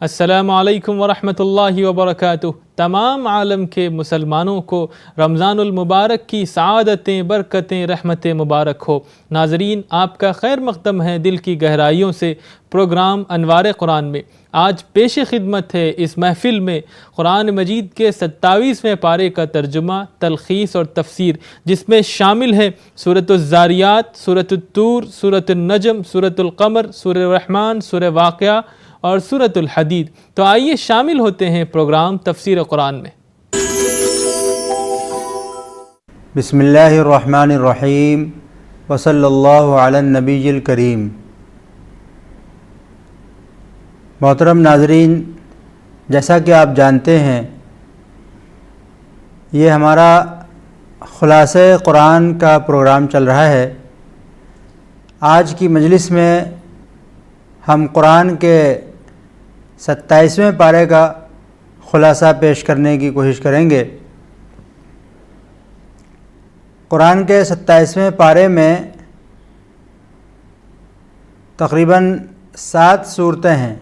السلام علیکم ورحمۃ اللہ وبرکاتہ۔ تمام عالم کے مسلمانوں کو رمضان المبارک کی سعادتیں، برکتیں، رحمتیں مبارک ہو۔ ناظرین، آپ کا خیر مقدم ہے دل کی گہرائیوں سے پروگرام انوار قرآن میں۔ آج پیش خدمت ہے اس محفل میں قرآن مجید کے 27ویں پارے کا ترجمہ، تلخیص اور تفسیر، جس میں شامل ہے سورۃ الذاریات، سورۃ الطور، سورۃ النجم، سورۃ القمر، سورۃ الرحمن، سورۃ واقعہ اور سورۃ الحدید۔ تو آئیے شامل ہوتے ہیں پروگرام تفسیر قرآن میں۔ بسم اللہ الرحمن الرحیم وصلی اللہ علی النبی الکریم۔ محترم ناظرین، جیسا کہ آپ جانتے ہیں، یہ ہمارا خلاصہ قرآن کا پروگرام چل رہا ہے۔ آج کی مجلس میں ہم قرآن کے 27ویں پارے کا خلاصہ پیش کرنے کی کوشش کریں گے۔ قرآن کے 27ویں پارے میں تقریباً 7 صورتیں ہیں،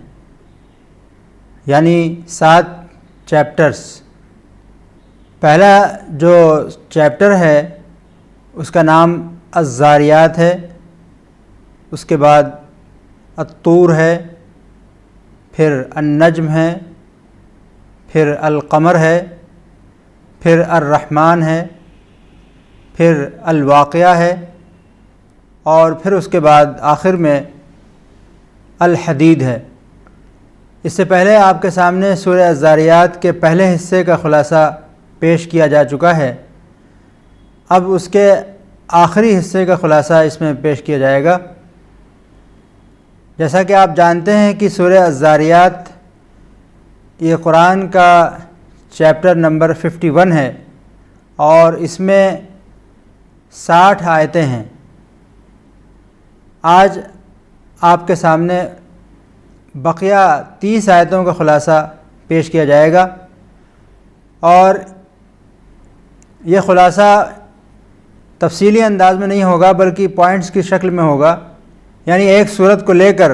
یعنی 7 چیپٹرز۔ پہلا جو چیپٹر ہے اس کا نام الذاریات ہے، اس کے بعد الطور ہے، پھر النجم ہے، پھر القمر ہے، پھر الرحمن ہے، پھر الواقعہ ہے، اور پھر اس کے بعد آخر میں الحدید ہے۔ اس سے پہلے آپ کے سامنے سورہ الذاریات کے پہلے حصے کا خلاصہ پیش کیا جا چکا ہے۔ اب اس کے آخری حصے کا خلاصہ اس میں پیش کیا جائے گا۔ جیسا کہ آپ جانتے ہیں کہ سورہ الذاریات یہ قرآن کا چیپٹر نمبر 51 ہے، اور اس میں 60 آیتیں ہیں۔ آج آپ کے سامنے بقیہ 30 آیتوں کا خلاصہ پیش کیا جائے گا، اور یہ خلاصہ تفصیلی انداز میں نہیں ہوگا بلکہ پوائنٹس کی شکل میں ہوگا، یعنی ایک سورت کو لے کر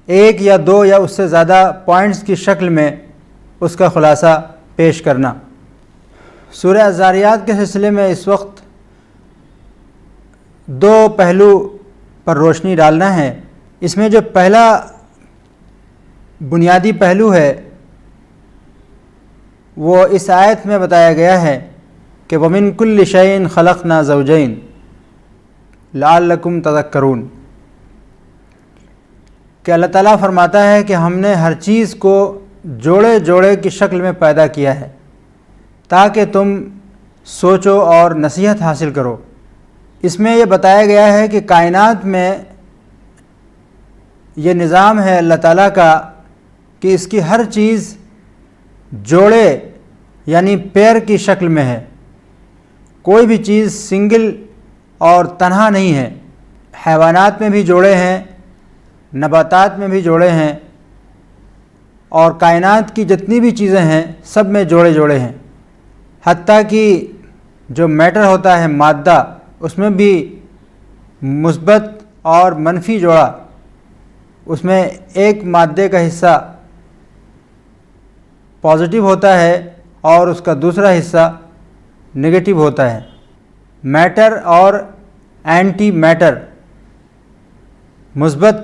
ایک یا 2 یا اس سے زیادہ پوائنٹس کی شکل میں اس کا خلاصہ پیش کرنا۔ سورہ الذاریات کے سلسلے میں اس وقت 2 پہلو پر روشنی ڈالنا ہے۔ اس میں جو پہلا بنیادی پہلو ہے وہ اس آیت میں بتایا گیا ہے کہ وَمِن كُلِّ شَيْءٍ خَلَقْنَا زَوْجَيْنِ لَعَلَّكُمْ تَذَكَّرُونَ، کہ اللہ تعالیٰ فرماتا ہے کہ ہم نے ہر چیز کو جوڑے جوڑے کی شکل میں پیدا کیا ہے تاکہ تم سوچو اور نصیحت حاصل کرو۔ اس میں یہ بتایا گیا ہے کہ کائنات میں یہ نظام ہے اللہ تعالیٰ کا کہ اس کی ہر چیز جوڑے یعنی پیر کی شکل میں ہے، کوئی بھی چیز سنگل اور تنہا نہیں ہے۔ حیوانات میں بھی جوڑے ہیں، نباتات میں بھی جوڑے ہیں، اور کائنات کی جتنی بھی چیزیں ہیں سب میں جوڑے جوڑے ہیں۔ حتیٰ کہ جو میٹر ہوتا ہے، مادہ، اس میں بھی مثبت اور منفی جوڑا، اس میں ایک مادے کا حصہ پازیٹیو ہوتا ہے اور اس کا دوسرا حصہ نگیٹو ہوتا ہے۔ میٹر اور اینٹی میٹر، مثبت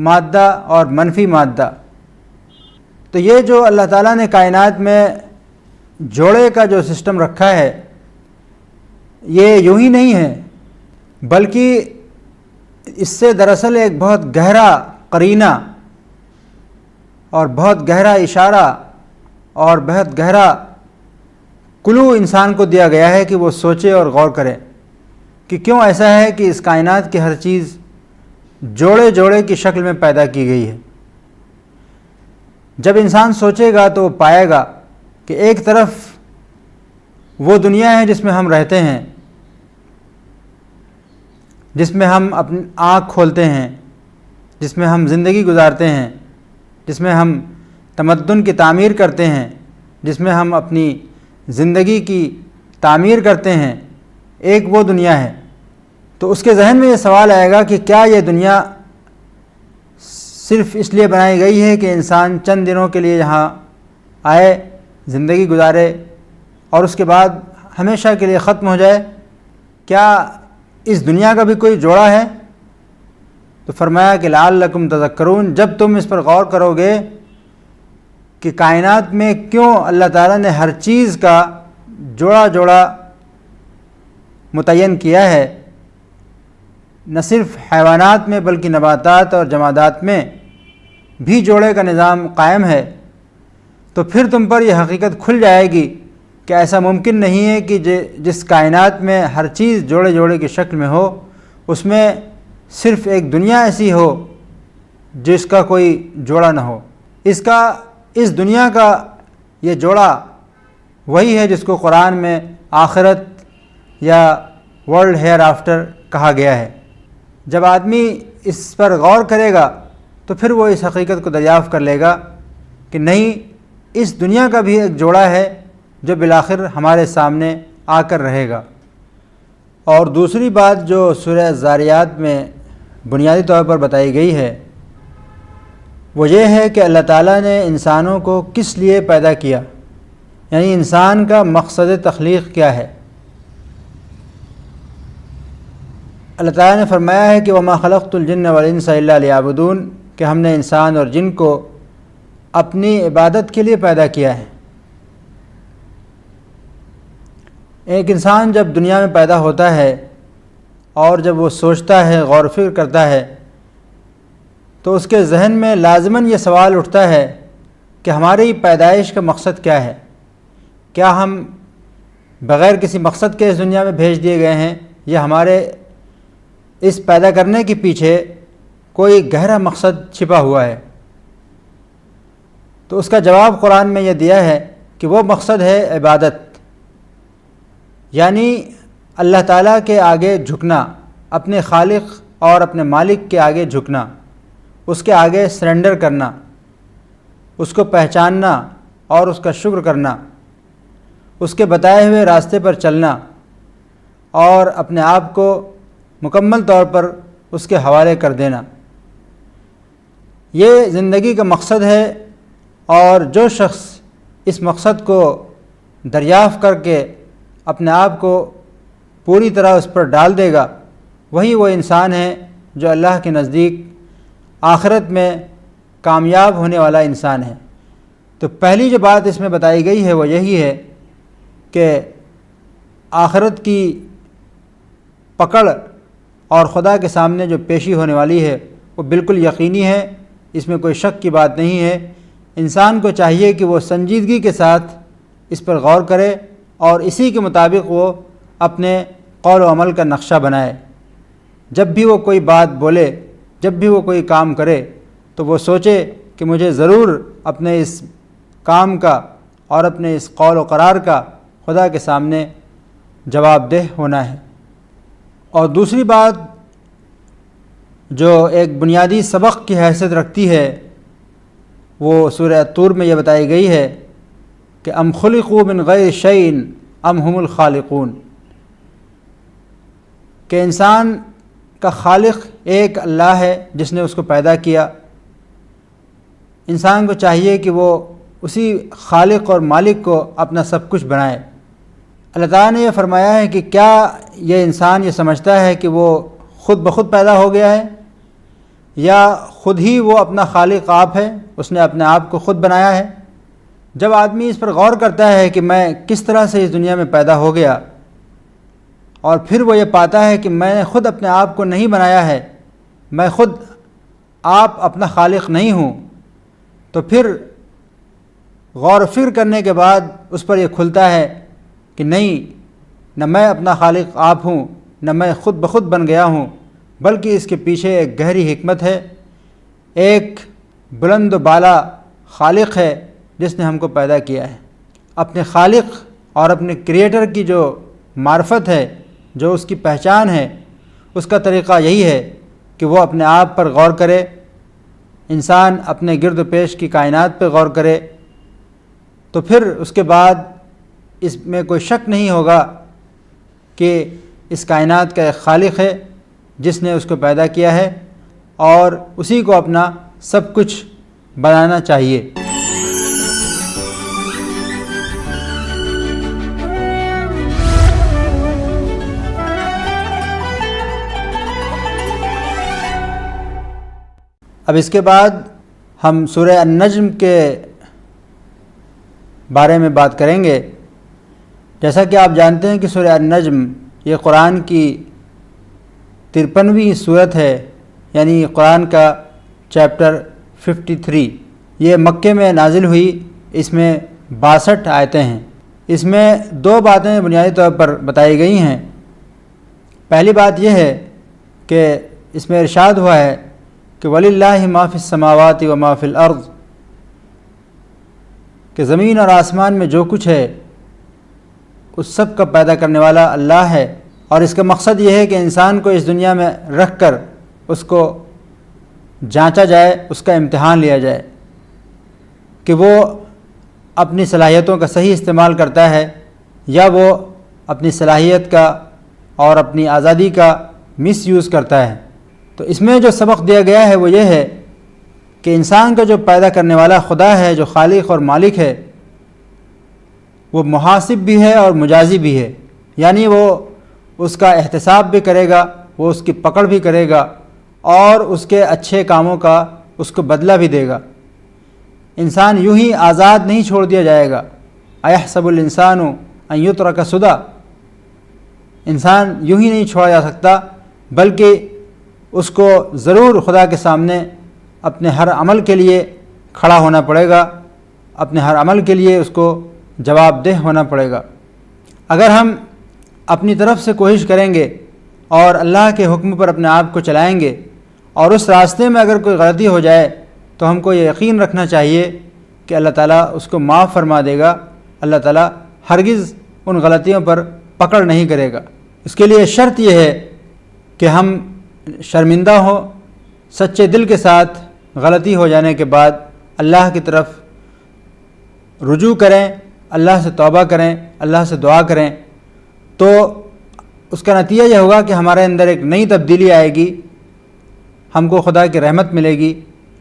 مادہ اور منفی مادہ۔ تو یہ جو اللہ تعالیٰ نے کائنات میں جوڑے کا جو سسٹم رکھا ہے، یہ یوں ہی نہیں ہے، بلکہ اس سے دراصل ایک بہت گہرا قرینہ اور بہت گہرا اشارہ اور بہت گہرا کلو انسان کو دیا گیا ہے کہ وہ سوچے اور غور کرے کہ کیوں ایسا ہے کہ اس کائنات کی ہر چیز جوڑے جوڑے کی شکل میں پیدا کی گئی ہے۔ جب انسان سوچے گا تو وہ پائے گا کہ ایک طرف وہ دنیا ہے جس میں ہم رہتے ہیں، جس میں ہم اپنی آنکھ کھولتے ہیں، جس میں ہم زندگی گزارتے ہیں، جس میں ہم تمدن کی تعمیر کرتے ہیں، جس میں ہم اپنی زندگی کی تعمیر کرتے ہیں، ایک وہ دنیا ہے۔ تو اس کے ذہن میں یہ سوال آئے گا کہ کیا یہ دنیا صرف اس لیے بنائی گئی ہے کہ انسان چند دنوں کے لیے یہاں آئے، زندگی گزارے اور اس کے بعد ہمیشہ کے لیے ختم ہو جائے؟ کیا اس دنیا کا بھی کوئی جوڑا ہے؟ تو فرمایا کہ لعلکم تذکرون، جب تم اس پر غور کرو گے کہ کائنات میں کیوں اللہ تعالیٰ نے ہر چیز کا جوڑا جوڑا متعین کیا ہے، نہ صرف حیوانات میں بلکہ نباتات اور جمادات میں بھی جوڑے کا نظام قائم ہے، تو پھر تم پر یہ حقیقت کھل جائے گی کہ ایسا ممکن نہیں ہے کہ جس کائنات میں ہر چیز جوڑے جوڑے کی شکل میں ہو، اس میں صرف ایک دنیا ایسی ہو جس کا کوئی جوڑا نہ ہو۔ اس دنیا کا یہ جوڑا وہی ہے جس کو قرآن میں آخرت یا ورلڈ ہیئر آفٹر کہا گیا ہے۔ جب آدمی اس پر غور کرے گا تو پھر وہ اس حقیقت کو دریافت کر لے گا کہ نہیں، اس دنیا کا بھی ایک جوڑا ہے جو بالآخر ہمارے سامنے آ کر رہے گا۔ اور دوسری بات جو سورہ الذاریات میں بنیادی طور پر بتائی گئی ہے وہ یہ ہے کہ اللہ تعالیٰ نے انسانوں کو کس لیے پیدا کیا، یعنی انسان کا مقصد تخلیق کیا ہے۔ اللہ تعالیٰ نے فرمایا ہے کہ وَمَا خَلَقْتُ الْجِنَّ وَالْإِنسَ إِلَّا لِيَعْبُدُونَ، کہ ہم نے انسان اور جن کو اپنی عبادت کے لیے پیدا کیا ہے۔ ایک انسان جب دنیا میں پیدا ہوتا ہے اور جب وہ سوچتا ہے، غور و فکر کرتا ہے، تو اس کے ذہن میں لازماً یہ سوال اٹھتا ہے کہ ہماری پیدائش کا مقصد کیا ہے؟ کیا ہم بغیر کسی مقصد کے اس دنیا میں بھیج دیے گئے ہیں، یا ہمارے اس پیدا کرنے کے پیچھے کوئی گہرا مقصد چھپا ہوا ہے؟ تو اس کا جواب قرآن میں یہ دیا ہے کہ وہ مقصد ہے عبادت، یعنی اللہ تعالیٰ کے آگے جھکنا، اپنے خالق اور اپنے مالک کے آگے جھکنا، اس کے آگے سرنڈر کرنا، اس کو پہچاننا اور اس کا شکر کرنا، اس کے بتائے ہوئے راستے پر چلنا اور اپنے آپ کو مکمل طور پر اس کے حوالے کر دینا، یہ زندگی کا مقصد ہے۔ اور جو شخص اس مقصد کو دریافت کر کے اپنے آپ کو پوری طرح اس پر ڈال دے گا، وہی وہ انسان ہے جو اللہ کے نزدیک آخرت میں کامیاب ہونے والا انسان ہے۔ تو پہلی جو بات اس میں بتائی گئی ہے وہ یہی ہے کہ آخرت کی پکڑ اور خدا کے سامنے جو پیشی ہونے والی ہے وہ بالکل یقینی ہے، اس میں کوئی شک کی بات نہیں ہے۔ انسان کو چاہیے کہ وہ سنجیدگی کے ساتھ اس پر غور کرے اور اسی کے مطابق وہ اپنے قول و عمل کا نقشہ بنائے۔ جب بھی وہ کوئی بات بولے، جب بھی وہ کوئی کام کرے، تو وہ سوچے کہ مجھے ضرور اپنے اس کام کا اور اپنے اس قول و قرار کا خدا کے سامنے جواب دہ ہونا ہے۔ اور دوسری بات جو ایک بنیادی سبق کی حیثیت رکھتی ہے وہ سورہ طور میں یہ بتائی گئی ہے کہ ام خلقوا من غیر شیء ام هم الخالقون، کہ انسان کا خالق ایک اللہ ہے جس نے اس کو پیدا کیا۔ انسان کو چاہیے کہ وہ اسی خالق اور مالک کو اپنا سب کچھ بنائے۔ اللہ تعالیٰ نے یہ فرمایا ہے کہ کیا یہ انسان یہ سمجھتا ہے کہ وہ خود بخود پیدا ہو گیا ہے، یا خود ہی وہ اپنا خالق آپ ہے، اس نے اپنے آپ کو خود بنایا ہے؟ جب آدمی اس پر غور کرتا ہے کہ میں کس طرح سے اس دنیا میں پیدا ہو گیا، اور پھر وہ یہ پاتا ہے کہ میں نے خود اپنے آپ کو نہیں بنایا ہے، میں خود آپ اپنا خالق نہیں ہوں، تو پھر غور و فکر کرنے کے بعد اس پر یہ کھلتا ہے کہ نہیں، نہ میں اپنا خالق آپ ہوں، نہ میں خود بخود بن گیا ہوں، بلکہ اس کے پیچھے ایک گہری حکمت ہے، ایک بلند و بالا خالق ہے جس نے ہم کو پیدا کیا ہے۔ اپنے خالق اور اپنے کریٹر کی جو معرفت ہے، جو اس کی پہچان ہے، اس کا طریقہ یہی ہے کہ وہ اپنے آپ پر غور کرے، انسان اپنے گرد و پیش کی کائنات پہ غور کرے، تو پھر اس کے بعد اس میں کوئی شک نہیں ہوگا کہ اس کائنات کا ایک خالق ہے جس نے اس کو پیدا کیا ہے، اور اسی کو اپنا سب کچھ بنانا چاہیے۔ اب اس کے بعد ہم سورہ النجم کے بارے میں بات کریں گے۔ جیسا کہ آپ جانتے ہیں کہ سورہ النجم یہ قرآن کی 53ویں صورت ہے، یعنی قرآن کا چیپٹر 53۔ یہ مکے میں نازل ہوئی، اس میں 62 آیتیں ہیں۔ اس میں 2 باتیں بنیادی طور پر بتائی گئی ہیں۔ پہلی بات یہ ہے کہ اس میں ارشاد ہوا ہے کہ وَلِلَّهِ مَا فِي السَّمَاوَاتِ وَمَا فِي الْأَرْضِ، کہ زمین اور آسمان میں جو کچھ ہے اس سب کا پیدا کرنے والا اللہ ہے۔ اور اس کا مقصد یہ ہے کہ انسان کو اس دنیا میں رکھ کر اس کو جانچا جائے، اس کا امتحان لیا جائے کہ وہ اپنی صلاحیتوں کا صحیح استعمال کرتا ہے یا وہ اپنی صلاحیت کا اور اپنی آزادی کا مس یوز کرتا ہے۔ تو اس میں جو سبق دیا گیا ہے وہ یہ ہے کہ انسان کا جو پیدا کرنے والا خدا ہے، جو خالق اور مالک ہے، وہ محاسب بھی ہے اور مجازی بھی ہے، یعنی وہ اس کا احتساب بھی کرے گا، وہ اس کی پکڑ بھی کرے گا اور اس کے اچھے کاموں کا اس کو بدلہ بھی دے گا۔ انسان یوں ہی آزاد نہیں چھوڑ دیا جائے گا۔ ایحسب الانسان ان یترک سدی، انسان یوں ہی نہیں چھوڑا جا سکتا، بلکہ اس کو ضرور خدا کے سامنے اپنے ہر عمل کے لیے کھڑا ہونا پڑے گا، اپنے ہر عمل کے لیے اس کو جواب دہ ہونا پڑے گا۔ اگر ہم اپنی طرف سے کوشش کریں گے اور اللہ کے حکم پر اپنے آپ کو چلائیں گے اور اس راستے میں اگر کوئی غلطی ہو جائے تو ہم کو یہ یقین رکھنا چاہیے کہ اللہ تعالیٰ اس کو معاف فرما دے گا، اللہ تعالیٰ ہرگز ان غلطیوں پر پکڑ نہیں کرے گا۔ اس کے لیے شرط یہ ہے کہ ہم شرمندہ ہوں، سچے دل کے ساتھ غلطی ہو جانے کے بعد اللہ کی طرف رجوع کریں، اللہ سے توبہ کریں، اللہ سے دعا کریں، تو اس کا نتیجہ یہ ہوگا کہ ہمارے اندر ایک نئی تبدیلی آئے گی، ہم کو خدا کی رحمت ملے گی،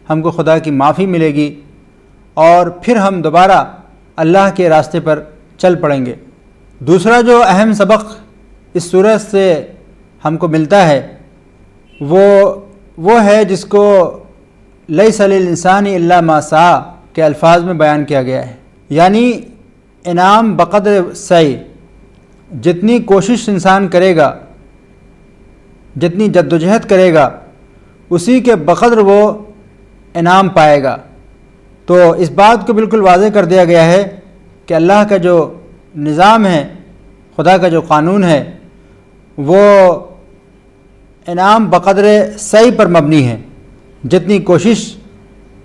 ہم کو خدا کی معافی ملے گی، اور پھر ہم دوبارہ اللہ کے راستے پر چل پڑیں گے۔ دوسرا جو اہم سبق اس سورت سے ہم کو ملتا ہے وہ ہے جس کو لیس للانسان الا ما سعی کے الفاظ میں بیان کیا گیا ہے، یعنی انعام بقدر سعی، جتنی کوشش انسان کرے گا، جتنی جدوجہد کرے گا، اسی کے بقدر وہ انعام پائے گا۔ تو اس بات کو بالکل واضح کر دیا گیا ہے کہ اللہ کا جو نظام ہے، خدا کا جو قانون ہے، وہ انعام بقدر سعی پر مبنی ہے، جتنی کوشش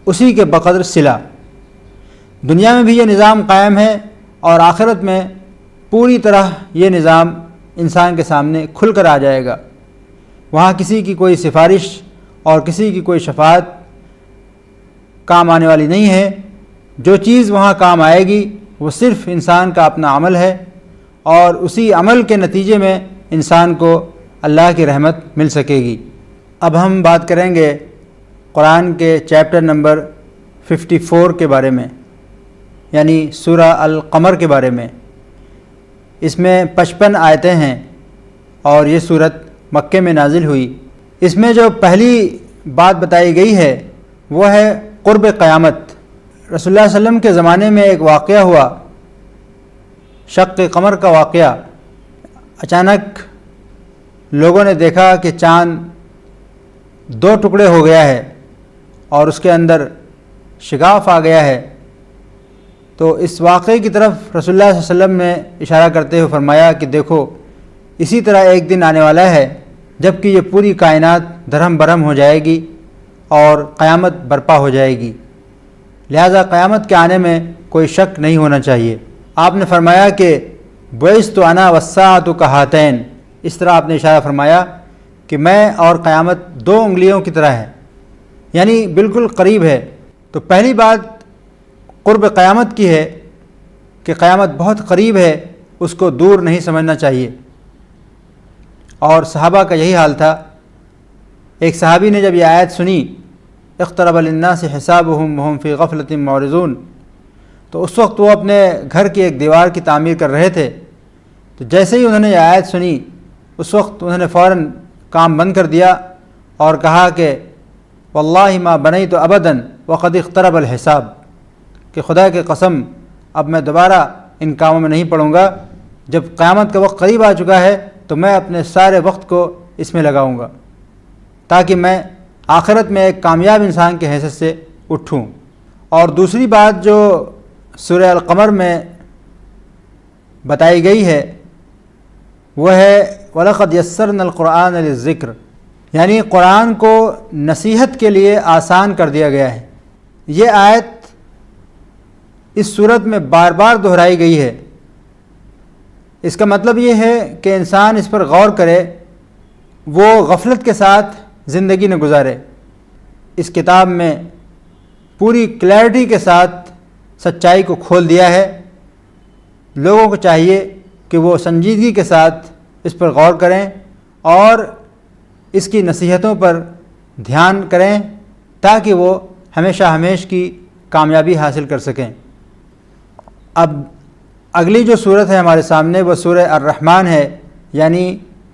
اسی کے بقدر صلہ۔ دنیا میں بھی یہ نظام قائم ہے اور آخرت میں پوری طرح یہ نظام انسان کے سامنے کھل کر آ جائے گا۔ وہاں کسی کی کوئی سفارش اور کسی کی کوئی شفاعت کام آنے والی نہیں ہے۔ جو چیز وہاں کام آئے گی وہ صرف انسان کا اپنا عمل ہے، اور اسی عمل کے نتیجے میں انسان کو اللہ کی رحمت مل سکے گی۔ اب ہم بات کریں گے قرآن کے چیپٹر نمبر 54 کے بارے میں، یعنی سورہ القمر کے بارے میں۔ اس میں 55 آیتیں ہیں اور یہ سورت مکے میں نازل ہوئی۔ اس میں جو پہلی بات بتائی گئی ہے وہ ہے قرب قیامت۔ رسول اللہ صلی اللہ علیہ وسلم کے زمانے میں ایک واقعہ ہوا، شق قمر کا واقعہ۔ اچانک لوگوں نے دیکھا کہ چاند 2 ٹکڑے ہو گیا ہے اور اس کے اندر شگاف آ گیا ہے۔ تو اس واقعے کی طرف رسول اللہ صلی اللہ علیہ وسلم نے اشارہ کرتے ہوئے فرمایا کہ دیکھو، اسی طرح ایک دن آنے والا ہے جب کہ یہ پوری کائنات درہم برہم ہو جائے گی اور قیامت برپا ہو جائے گی، لہذا قیامت کے آنے میں کوئی شک نہیں ہونا چاہیے۔ آپ نے فرمایا کہ بعثت انا والساعۃ کہاتین، اس طرح آپ نے اشارہ فرمایا کہ میں اور قیامت 2 انگلیوں کی طرح ہے، یعنی بالکل قریب ہے۔ تو پہلی بات قرب قیامت کی ہے کہ قیامت بہت قریب ہے، اس کو دور نہیں سمجھنا چاہیے۔ اور صحابہ کا یہی حال تھا۔ ایک صحابی نے جب یہ آیت سنی، اقترب للناس حسابهم وهم فی غفلۃ معرضون، تو اس وقت وہ اپنے گھر کی ایک دیوار کی تعمیر کر رہے تھے، تو جیسے ہی انہوں نے یہ آیت سنی اس وقت انہوں نے فوراً کام بند کر دیا اور کہا کہ واللہ ما بنیت ابدا وقد اقترب الحساب، کہ خدا کی قسم اب میں دوبارہ ان کاموں میں نہیں پڑوں گا، جب قیامت کا وقت قریب آ چکا ہے تو میں اپنے سارے وقت کو اس میں لگاؤں گا تاکہ میں آخرت میں ایک کامیاب انسان کے حیثیت سے اٹھوں۔ اور دوسری بات جو سورہ القمر میں بتائی گئی ہے وہ ہے وَلَقَدْ يَسَّرْنَا الْقُرْآنَ لِلذِّكْرِ، یعنی قرآن کو نصیحت کے لیے آسان کر دیا گیا ہے۔ یہ آیت اس صورت میں بار بار دہرائی گئی ہے۔ اس کا مطلب یہ ہے کہ انسان اس پر غور کرے، وہ غفلت کے ساتھ زندگی نہ گزارے۔ اس کتاب میں پوری کلیئرٹی کے ساتھ سچائی کو کھول دیا ہے۔ لوگوں کو چاہیے کہ وہ سنجیدگی کے ساتھ اس پر غور کریں اور اس کی نصیحتوں پر دھیان کریں تاکہ وہ ہمیشہ ہمیش کی کامیابی حاصل کر سکیں۔ اب اگلی جو صورت ہے ہمارے سامنے وہ سورہ الرحمن ہے، یعنی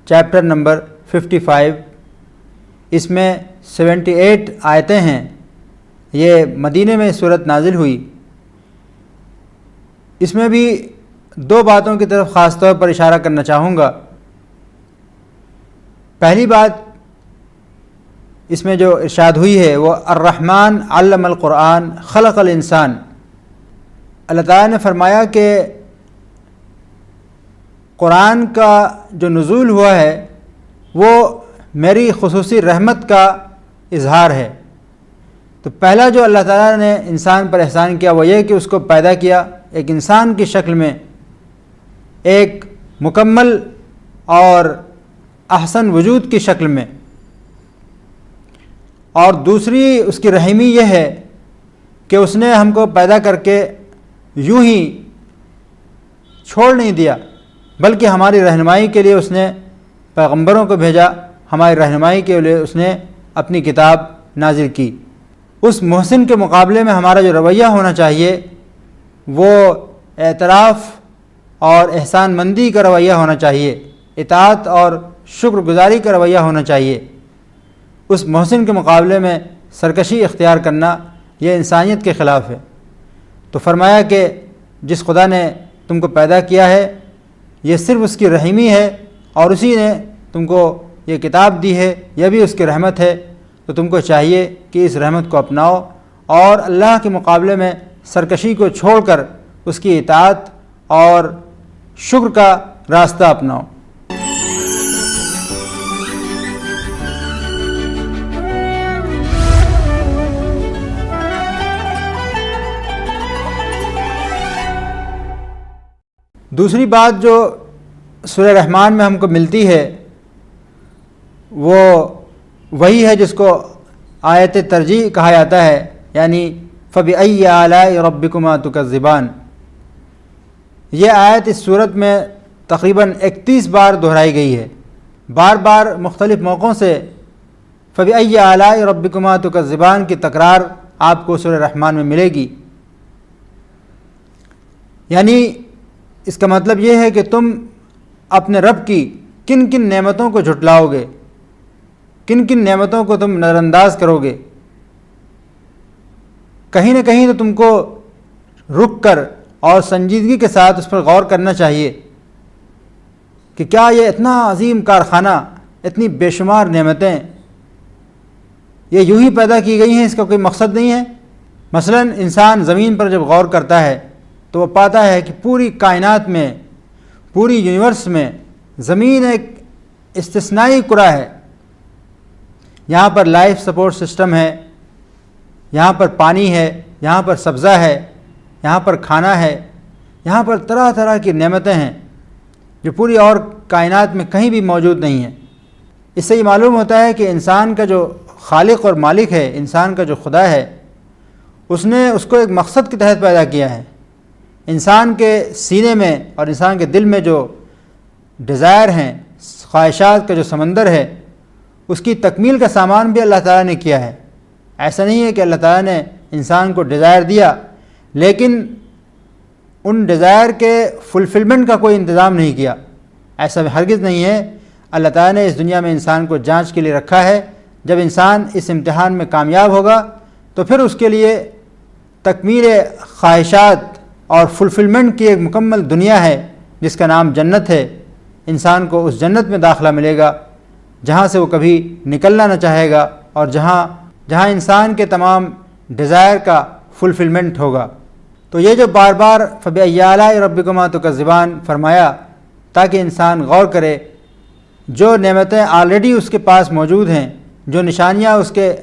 چیپٹر نمبر 55۔ اس میں 78 آیتیں ہیں۔ یہ مدینے میں صورت نازل ہوئی۔ اس میں بھی دو باتوں کی طرف خاص طور پر اشارہ کرنا چاہوں گا۔ پہلی بات اس میں جو ارشاد ہوئی ہے وہ الرحمن علم القرآن خلق الانسان۔ اللہ تعالیٰ نے فرمایا کہ قرآن کا جو نزول ہوا ہے وہ میری خصوصی رحمت کا اظہار ہے۔ تو پہلا جو اللہ تعالیٰ نے انسان پر احسان کیا وہ یہ کہ اس کو پیدا کیا ایک انسان کی شکل میں، ایک مکمل اور احسن وجود کی شکل میں۔ اور دوسری اس کی رحیمی یہ ہے کہ اس نے ہم کو پیدا کر کے یوں ہی چھوڑ نہیں دیا، بلکہ ہماری رہنمائی کے لیے اس نے پیغمبروں کو بھیجا، ہماری رہنمائی کے لیے اس نے اپنی کتاب نازل کی۔ اس محسن کے مقابلے میں ہمارا جو رویہ ہونا چاہیے وہ اعتراف اور احسان مندی کا رویہ ہونا چاہیے، اطاعت اور شکر گزاری کا رویہ ہونا چاہیے۔ اس محسن کے مقابلے میں سرکشی اختیار کرنا یہ انسانیت کے خلاف ہے۔ تو فرمایا کہ جس خدا نے تم کو پیدا کیا ہے یہ صرف اس کی رحیمی ہے اور اسی نے تم کو یہ کتاب دی ہے، یہ بھی اس کی رحمت ہے، تو تم کو چاہیے کہ اس رحمت کو اپناؤ اور اللہ کے مقابلے میں سرکشی کو چھوڑ کر اس کی اطاعت اور شکر کا راستہ اپناؤ۔ دوسری بات جو سورہ رحمان میں ہم کو ملتی ہے وہ وہی ہے جس کو آیت ترجیح کہا جاتا ہے، یعنی فَبِأَيِّ آلَاءِ رَبِّكُمَا تُكَذِّبَانِ۔ یہ آیت اس صورت میں تقریباً 31 بار دہرائی گئی ہے۔ بار بار مختلف موقعوں سے فَبِأَيِّ آلَاءِ رَبِّكُمَا تُكَذِّبَانِ کی تکرار آپ کو سورہ رحمان میں ملے گی۔ یعنی اس کا مطلب یہ ہے کہ تم اپنے رب کی کن کن نعمتوں کو جھٹلاؤ گے، کن کن نعمتوں کو تم نظر انداز کرو گے۔ کہیں نہ کہیں تو تم کو رک کر اور سنجیدگی کے ساتھ اس پر غور کرنا چاہیے کہ کیا یہ اتنا عظیم کارخانہ، اتنی بے شمار نعمتیں یہ یوں ہی پیدا کی گئی ہیں، اس کا کوئی مقصد نہیں ہے۔ مثلا انسان زمین پر جب غور کرتا ہے تو وہ پاتا ہے کہ پوری کائنات میں، پوری یونیورس میں زمین ایک استثنائی کرہ ہے۔ یہاں پر لائف سپورٹ سسٹم ہے، یہاں پر پانی ہے، یہاں پر سبزہ ہے، یہاں پر کھانا ہے، یہاں پر طرح طرح کی نعمتیں ہیں جو پوری اور کائنات میں کہیں بھی موجود نہیں ہیں۔ اس سے یہ معلوم ہوتا ہے کہ انسان کا جو خالق اور مالک ہے، انسان کا جو خدا ہے، اس نے اس کو ایک مقصد کے تحت پیدا کیا ہے۔ انسان کے سینے میں اور انسان کے دل میں جو ڈیزائر ہیں، خواہشات کا جو سمندر ہے، اس کی تکمیل کا سامان بھی اللہ تعالیٰ نے کیا ہے۔ ایسا نہیں ہے کہ اللہ تعالیٰ نے انسان کو ڈیزائر دیا لیکن ان ڈیزائر کے فلفلمنٹ کا کوئی انتظام نہیں کیا، ایسا ہرگز نہیں ہے۔ اللہ تعالیٰ نے اس دنیا میں انسان کو جانچ کے لیے رکھا ہے، جب انسان اس امتحان میں کامیاب ہوگا تو پھر اس کے لیے تکمیل خواہشات اور فلفلمنٹ کی ایک مکمل دنیا ہے جس کا نام جنت ہے۔ انسان کو اس جنت میں داخلہ ملے گا جہاں سے وہ کبھی نکلنا نہ چاہے گا اور جہاں انسان کے تمام ڈیزائر کا فلفلمنٹ ہوگا۔ تو یہ جو بار بار فبأي آلاء ربكما تكذبان فرمایا تاکہ انسان غور کرے، جو نعمتیں آلریڈی اس کے پاس موجود ہیں، جو نشانیاں اس کے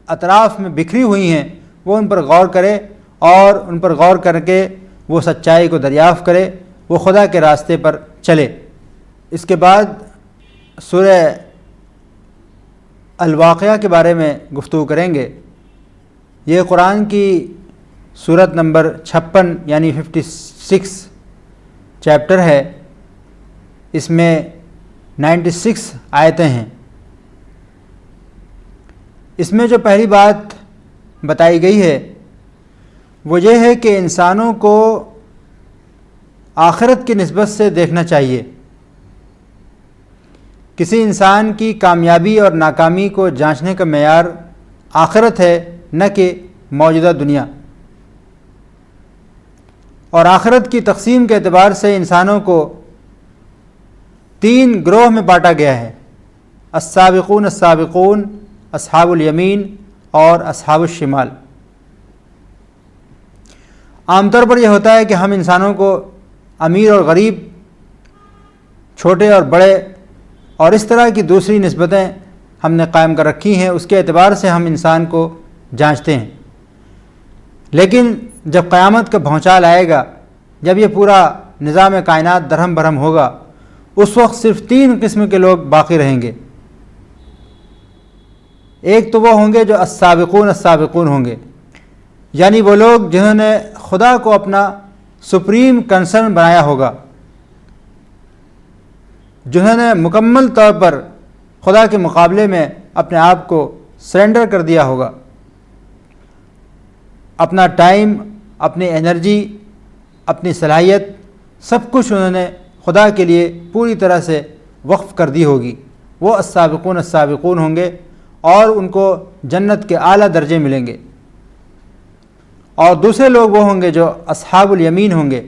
اطراف میں بکھری ہوئی ہیں، وہ ان پر غور کرے اور ان پر غور کر کے وہ سچائی کو دریافت کرے، وہ خدا کے راستے پر چلے۔ اس کے بعد سورہ الواقعہ کے بارے میں گفتگو کریں گے۔ یہ قرآن کی سورت نمبر 56 یعنی 56 چیپٹر ہے، اس میں 96 آیتیں ہیں۔ اس میں جو پہلی بات بتائی گئی ہے وہ یہ ہے کہ انسانوں کو آخرت کی نسبت سے دیکھنا چاہیے۔ کسی انسان کی کامیابی اور ناکامی کو جانچنے کا معیار آخرت ہے، نہ کہ موجودہ دنیا۔ اور آخرت کی تقسیم کے اعتبار سے انسانوں کو 3 گروہ میں بانٹا گیا ہے، السابقون السابقون، اصحاب الیمین اور اصحاب الشمال۔ عام طور پر یہ ہوتا ہے کہ ہم انسانوں کو امیر اور غریب، چھوٹے اور بڑے اور اس طرح کی دوسری نسبتیں ہم نے قائم کر رکھی ہیں، اس کے اعتبار سے ہم انسان کو جانچتے ہیں۔ لیکن جب قیامت کا بھونچال آئے گا، جب یہ پورا نظام کائنات درہم برہم ہوگا، اس وقت صرف 3 قسم کے لوگ باقی رہیں گے۔ ایک تو وہ ہوں گے جو السابقون السابقون ہوں گے، یعنی وہ لوگ جنہوں نے خدا کو اپنا سپریم کنسرن بنایا ہوگا، جنہوں نے مکمل طور پر خدا کے مقابلے میں اپنے آپ کو سرنڈر کر دیا ہوگا، اپنا ٹائم، اپنی انرجی، اپنی صلاحیت، سب کچھ انہوں نے خدا کے لیے پوری طرح سے وقف کر دی ہوگی۔ وہ السابقون السابقون ہوں گے اور ان کو جنت کے اعلیٰ درجے ملیں گے۔ اور دوسرے لوگ وہ ہوں گے جو اصحاب الیمین ہوں گے،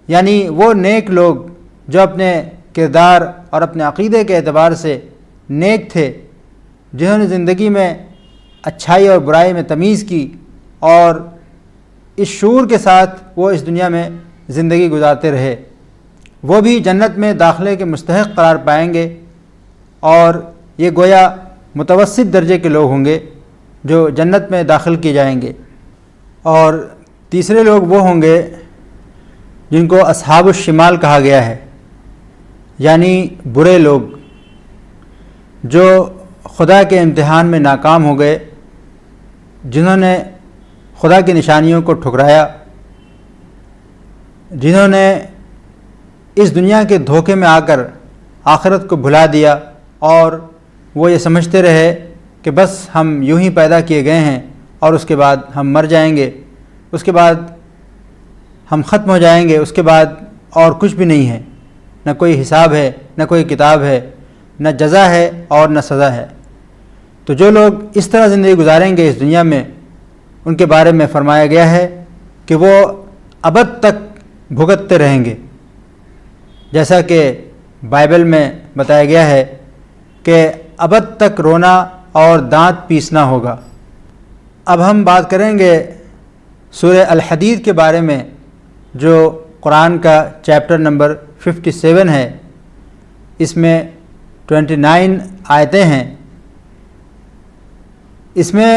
یعنی وہ نیک لوگ جو اپنے کردار اور اپنے عقیدے کے اعتبار سے نیک تھے، جنہوں نے زندگی میں اچھائی اور برائی میں تمیز کی اور اس شعور کے ساتھ وہ اس دنیا میں زندگی گزارتے رہے، وہ بھی جنت میں داخلے کے مستحق قرار پائیں گے۔ اور یہ گویا متوسط درجے کے لوگ ہوں گے جو جنت میں داخل کیے جائیں گے۔ اور تیسرے لوگ وہ ہوں گے جن کو اصحاب الشمال کہا گیا ہے، یعنی برے لوگ جو خدا کے امتحان میں ناکام ہو گئے، جنہوں نے خدا کی نشانیوں کو ٹھکرایا، جنہوں نے اس دنیا کے دھوکے میں آ کر آخرت کو بھلا دیا اور وہ یہ سمجھتے رہے کہ بس ہم یوں ہی پیدا کیے گئے ہیں اور اس کے بعد ہم مر جائیں گے، اس کے بعد ہم ختم ہو جائیں گے، اس کے بعد اور کچھ بھی نہیں ہے، نہ کوئی حساب ہے، نہ کوئی کتاب ہے، نہ جزا ہے اور نہ سزا ہے۔ تو جو لوگ اس طرح زندگی گزاریں گے اس دنیا میں، ان کے بارے میں فرمایا گیا ہے کہ وہ ابد تک بھگتتے رہیں گے، جیسا کہ بائبل میں بتایا گیا ہے کہ ابد تک رونا اور دانت پیسنا ہوگا۔ اب ہم بات کریں گے سورہ الحدید کے بارے میں، جو قرآن کا چیپٹر نمبر 57 ہے۔ اس میں 29 آیتیں ہیں۔ اس میں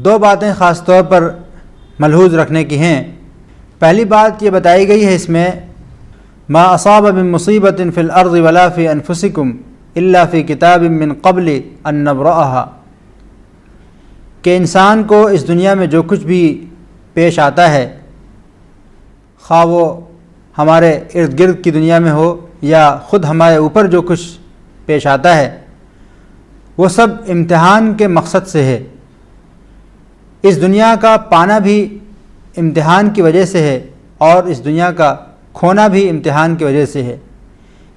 2 باتیں خاص طور پر ملحوظ رکھنے کی ہیں۔ پہلی بات یہ بتائی گئی ہے اس میں، ما اصاب من مصیبت فی الارض ولا فی انفسکم الا فی کتاب من قبل ان نبرأها، کہ انسان کو اس دنیا میں جو کچھ بھی پیش آتا ہے، خواہ وہ ہمارے ارد گرد کی دنیا میں ہو یا خود ہمارے اوپر جو کچھ پیش آتا ہے، وہ سب امتحان کے مقصد سے ہے، اس دنیا کا پانا بھی امتحان کی وجہ سے ہے اور اس دنیا کا کھونا بھی امتحان کی وجہ سے ہے۔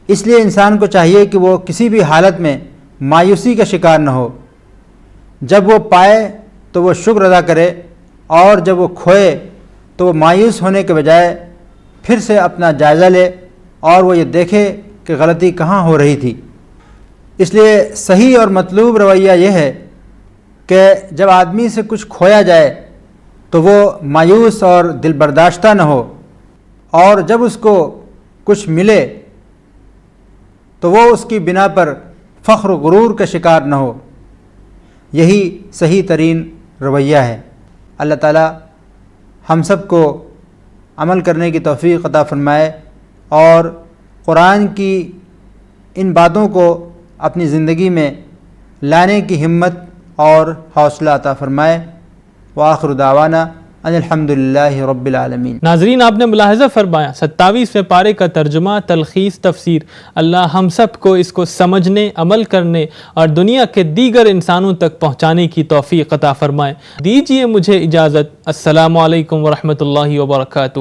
اس لیے انسان کو چاہیے کہ وہ کسی بھی حالت میں مایوسی کا شکار نہ ہو۔ جب وہ پائے تو وہ شکر ادا کرے، اور جب وہ کھوئے تو وہ مایوس ہونے کے بجائے پھر سے اپنا جائزہ لے اور وہ یہ دیکھے کہ غلطی کہاں ہو رہی تھی۔ اس لیے صحیح اور مطلوب رویہ یہ ہے کہ جب آدمی سے کچھ کھویا جائے تو وہ مایوس اور دل برداشتہ نہ ہو، اور جب اس کو کچھ ملے تو وہ اس کی بنا پر فخر و غرور کا شکار نہ ہو۔ یہی صحیح ترین رویہ ہے۔ اللہ تعالی ہم سب کو عمل کرنے کی توفیق عطا فرمائے اور قرآن کی ان باتوں کو اپنی زندگی میں لانے کی ہمت اور حوصلہ عطا فرمائے۔ وآخر دعوانا ان الحمدللہ رب العالمین۔ ناظرین، آپ نے ملاحظہ فرمایا 27ویں پارے کا ترجمہ، تلخیص، تفسیر۔ اللہ ہم سب کو اس کو سمجھنے، عمل کرنے اور دنیا کے دیگر انسانوں تک پہنچانے کی توفیق عطا فرمائے۔ دیجیے مجھے اجازت۔ السلام علیکم ورحمۃ اللہ وبرکاتہ۔